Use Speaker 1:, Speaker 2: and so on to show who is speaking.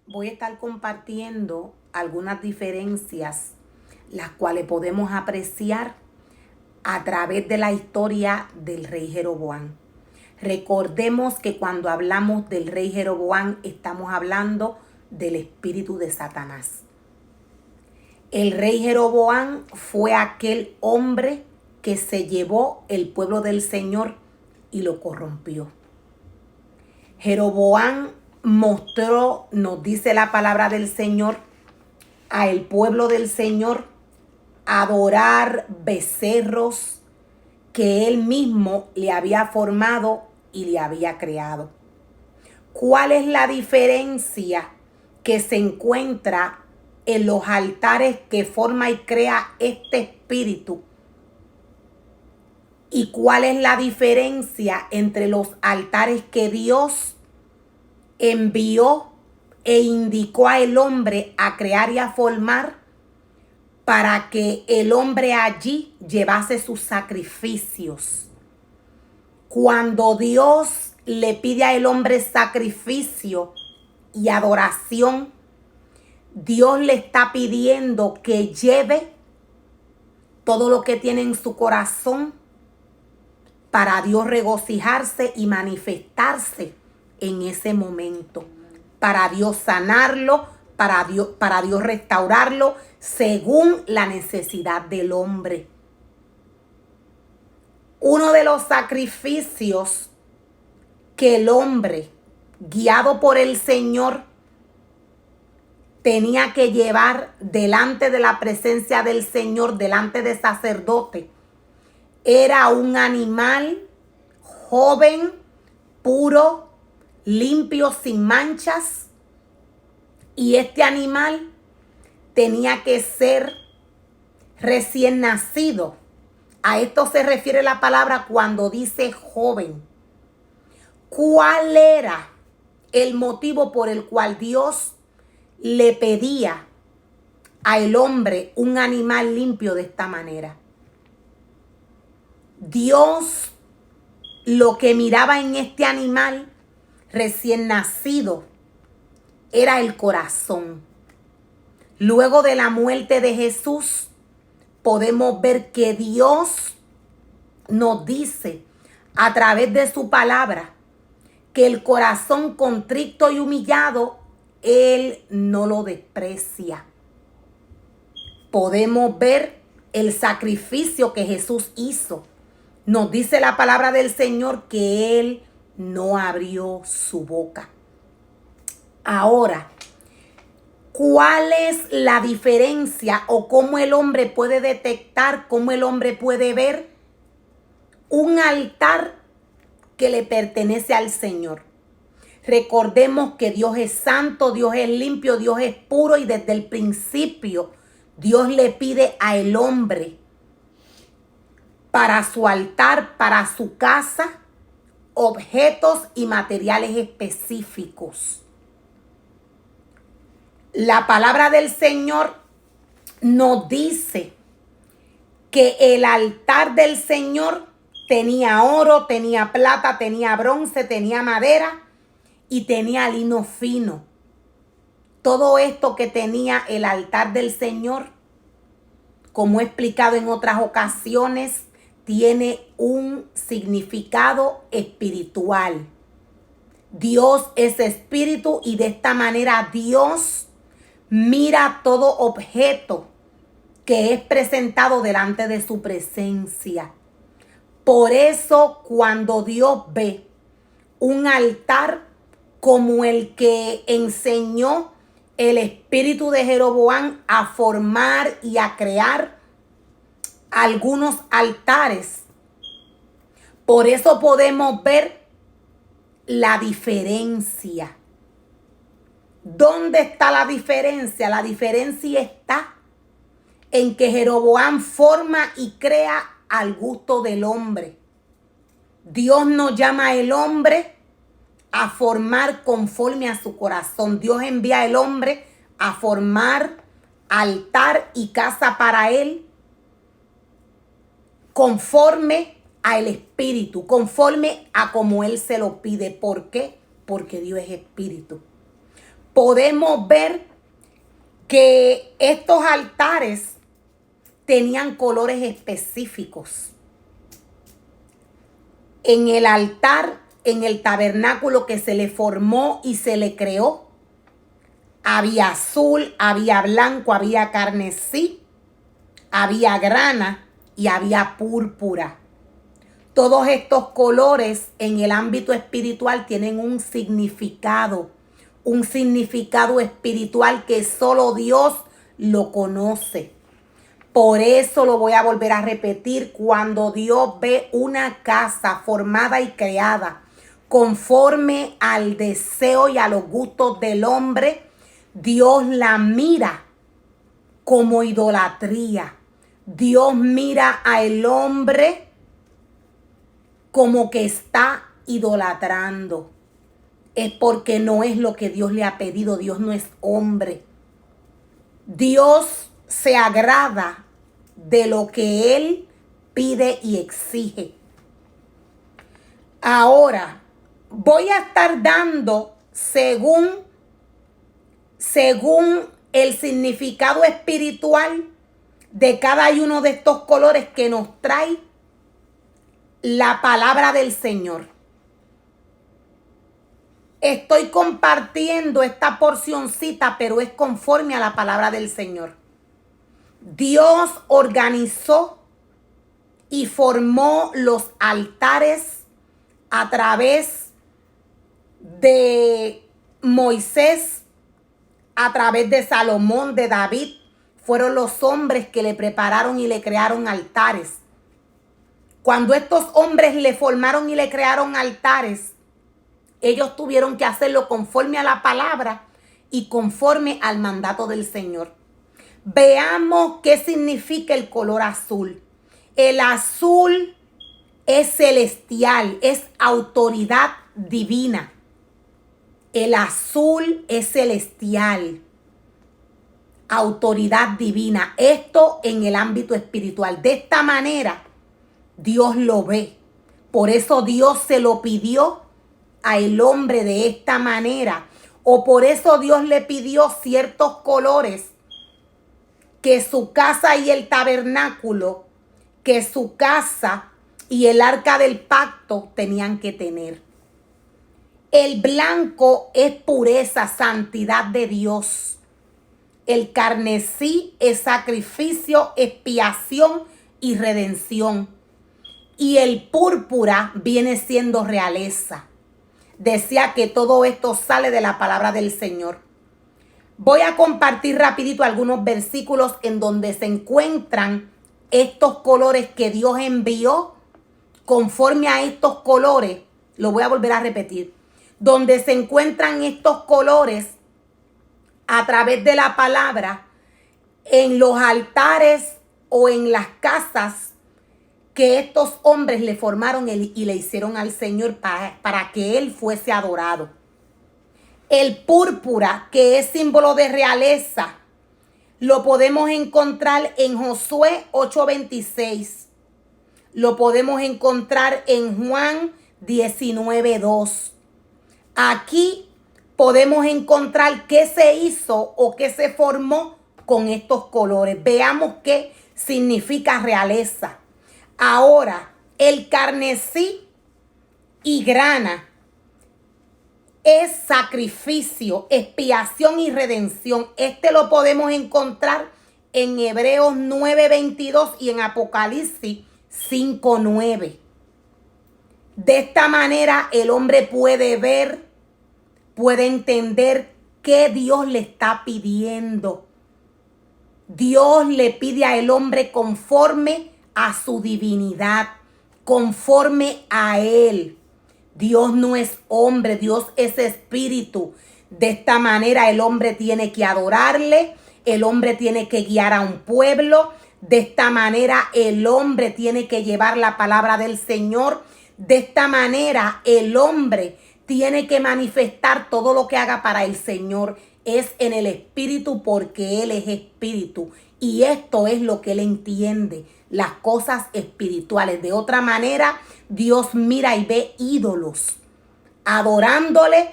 Speaker 1: voy a estar compartiendo algunas diferencias, las cuales podemos apreciar a través de la historia del rey Jeroboam. Recordemos que cuando hablamos del rey Jeroboam estamos hablando del espíritu de Satanás. El rey Jeroboam fue aquel hombre que se llevó el pueblo del Señor y lo corrompió. Jeroboam mostró, nos dice la palabra del Señor, a el pueblo del Señor adorar becerros que él mismo le había formado y le había creado. ¿Cuál es la diferencia que se encuentra en los altares que forma y crea este espíritu? ¿Y cuál es la diferencia entre los altares que Dios envió e indicó al hombre a crear y a formar para que el hombre allí llevase sus sacrificios? Cuando Dios le pide al hombre sacrificio y adoración, Dios le está pidiendo que lleve todo lo que tiene en su corazón para Dios regocijarse y manifestarse en ese momento, para Dios sanarlo, para Dios restaurarlo según la necesidad del hombre. Uno de los sacrificios que el hombre, guiado por el Señor, tenía que llevar delante de la presencia del Señor, delante del sacerdote, era un animal joven, puro, limpio, sin manchas. Y este animal tenía que ser recién nacido. A esto se refiere la palabra cuando dice joven. ¿Cuál era el motivo por el cual Dios le pedía al hombre un animal limpio de esta manera? Dios lo que miraba en este animal recién nacido era el corazón. Luego de la muerte de Jesús, podemos ver que Dios nos dice a través de su palabra que el corazón contrito y humillado, Él no lo desprecia. Podemos ver el sacrificio que Jesús hizo. Nos dice la palabra del Señor que Él no abrió su boca. Ahora, ¿cuál es la diferencia o cómo el hombre puede detectar, cómo el hombre puede ver un altar que le pertenece al Señor? Recordemos que Dios es santo, Dios es limpio, Dios es puro y desde el principio Dios le pide al hombre para su altar, para su casa, objetos y materiales específicos. La palabra del Señor nos dice que el altar del Señor tenía oro, tenía plata, tenía bronce, tenía madera y tenía lino fino. Todo esto que tenía el altar del Señor, como he explicado en otras ocasiones, tiene un significado espiritual. Dios es espíritu y de esta manera Dios mira todo objeto que es presentado delante de su presencia. Por eso cuando Dios ve un altar como el que enseñó el espíritu de Jeroboam a formar y a crear algunos altares, por eso podemos ver la diferencia. ¿Dónde está la diferencia? La diferencia está en que Jeroboam forma y crea al gusto del hombre. Dios no llama al hombre a formar conforme a su corazón. Dios envía al hombre a formar altar y casa para él conforme al espíritu, conforme a como él se lo pide. ¿Por qué? Porque Dios es espíritu. podemos ver que estos altares tenían colores específicos. En el altar, en el tabernáculo que se le formó y se le creó, había azul, había blanco, había carmesí, había grana y había púrpura. Todos estos colores en el ámbito espiritual tienen un significado espiritual que solo Dios lo conoce. Por eso lo voy a volver a repetir, cuando Dios ve una casa formada y creada conforme al deseo y a los gustos del hombre, Dios la mira como idolatría. Dios mira al hombre como que está idolatrando. Es porque no es lo que Dios le ha pedido. Dios no es hombre. Dios se agrada de lo que Él pide y exige. Ahora, voy a estar dando según el significado espiritual de cada uno de estos colores que nos trae la palabra del Señor. Estoy compartiendo esta porcioncita, pero es conforme a la palabra del Señor. Dios organizó y formó los altares a través de Moisés, a través de Salomón, de David. Fueron los hombres que le prepararon y le crearon altares. Cuando estos hombres le formaron y le crearon altares, ellos tuvieron que hacerlo conforme a la palabra y conforme al mandato del Señor. Veamos qué significa el color azul. El azul es celestial, es autoridad divina. El azul es celestial, autoridad divina. Esto en el ámbito espiritual. De esta manera, Dios lo ve. Por eso Dios se lo pidió al hombre de esta manera. O por eso Dios le pidió ciertos colores que su casa y el tabernáculo, que su casa y el arca del pacto tenían que tener. El blanco es pureza, santidad de Dios. El carmesí es sacrificio, expiación y redención. Y el púrpura viene siendo realeza. Decía que todo esto sale de la palabra del Señor. Voy a compartir rapidito algunos versículos en donde se encuentran estos colores que Dios envió. Conforme a estos colores, lo voy a volver a repetir, donde se encuentran estos colores a través de la palabra en los altares o en las casas que estos hombres le formaron y le hicieron al Señor para que Él fuese adorado. El púrpura, que es símbolo de realeza, lo podemos encontrar en Josué 8:26. Lo podemos encontrar en Juan 19:2. Aquí podemos encontrar qué se hizo o qué se formó con estos colores. Veamos qué significa realeza. Ahora, el carmesí y grana es sacrificio, expiación y redención. Este lo podemos encontrar en Hebreos 9:22 y en Apocalipsis 5:9. De esta manera el hombre puede ver, puede entender qué Dios le está pidiendo. Dios le pide al hombre conforme a su divinidad, conforme a Él. Dios no es hombre, Dios es espíritu. De esta manera el hombre tiene que adorarle, el hombre tiene que guiar a un pueblo. De esta manera el hombre tiene que llevar la palabra del Señor. De esta manera el hombre tiene que manifestar todo lo que haga para el Señor. Es en el espíritu porque Él es espíritu. Y esto es lo que Él entiende, las cosas espirituales. De otra manera, Dios mira y ve ídolos, adorándole